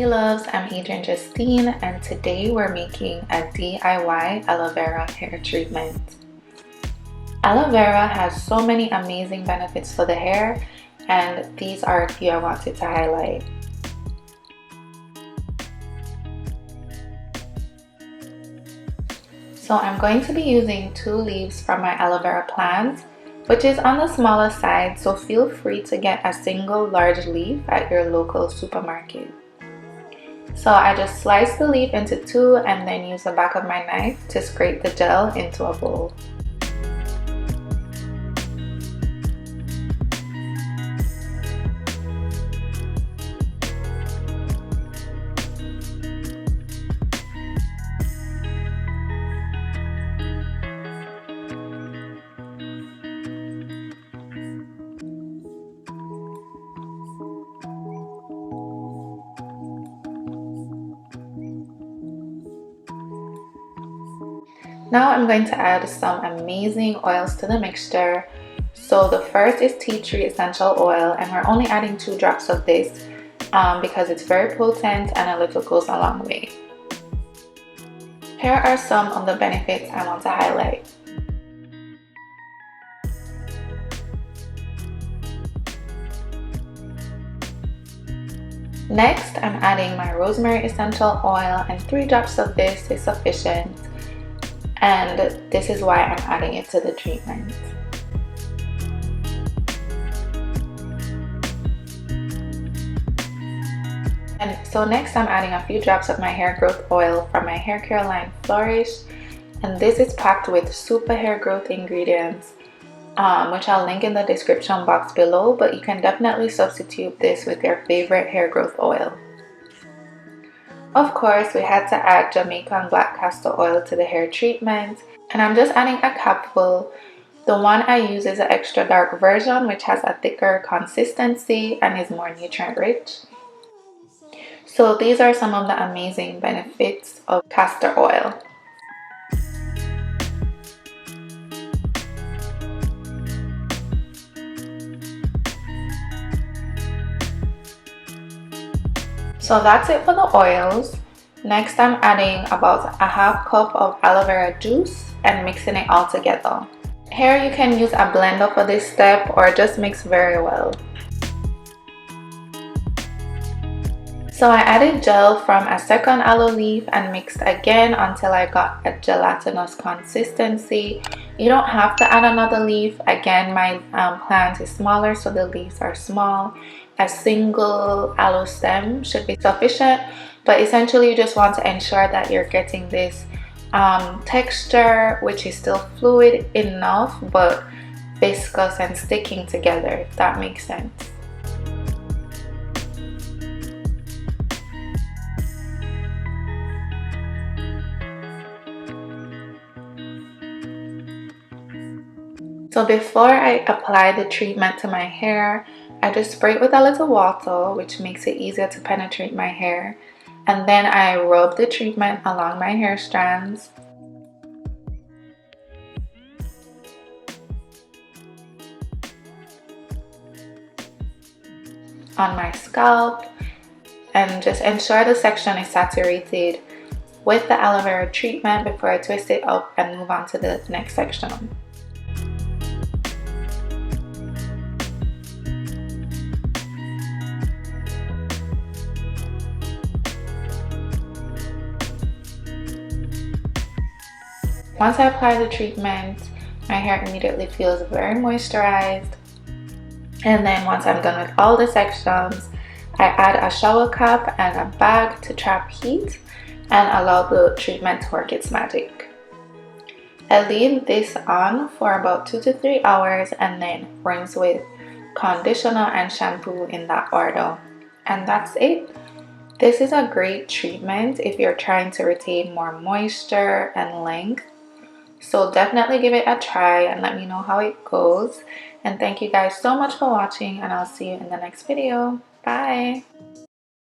Hey loves, I'm Adrienne Justine, and today we're making a DIY aloe vera hair treatment. Aloe vera has so many amazing benefits for the hair, and these are a few I wanted to highlight. So I'm going to be using 2 leaves from my aloe vera plant, which is on the smaller side, so feel free to get a single large leaf at your local supermarket. So I just slice the leaf into 2 and then use the back of my knife to scrape the gel into a bowl. Now I'm going to add some amazing oils to the mixture. So the first is tea tree essential oil, and we're only adding 2 drops of this because it's very potent and a little goes a long way. Here are some of the benefits I want to highlight. Next, I'm adding my rosemary essential oil, and 3 drops of this is sufficient. And this is why I'm adding it to the treatment. And so next I'm adding a few drops of my hair growth oil from my hair care line Flourish, and this is packed with super hair growth ingredients, which I'll link in the description box below, but you can definitely substitute this with your favorite hair growth oil. Of course, we had to add Jamaican black castor oil to the hair treatment, and I'm just adding a cupful. The one I use is an extra dark version, which has a thicker consistency and is more nutrient rich. So these are some of the amazing benefits of castor oil. So that's it for the oils. Next I'm adding about a half cup of aloe vera juice and mixing it all together. Here you can use a blender for this step or just mix very well. So I added gel from a second aloe leaf and mixed again until I got a gelatinous consistency. You don't have to add another leaf. Again, my plant is smaller, so the leaves are small. A single aloe stem should be sufficient, but essentially you just want to ensure that you're getting this texture, which is still fluid enough but viscous and sticking together, if that makes sense. So before I apply the treatment to my hair, I just spray it with a little water, which makes it easier to penetrate my hair. And then I rub the treatment along my hair strands. On my scalp. And just ensure the section is saturated with the aloe vera treatment before I twist it up and move on to the next section. Once I apply the treatment, my hair immediately feels very moisturized. And then once I'm done with all the sections, I add a shower cap and a bag to trap heat and allow the treatment to work its magic. I leave this on for about 2 to 3 hours and then rinse with conditioner and shampoo in that order. And that's it. This is a great treatment if you're trying to retain more moisture and length. So definitely give it a try and let me know how it goes. And thank you guys so much for watching, and I'll see you in the next video. Bye!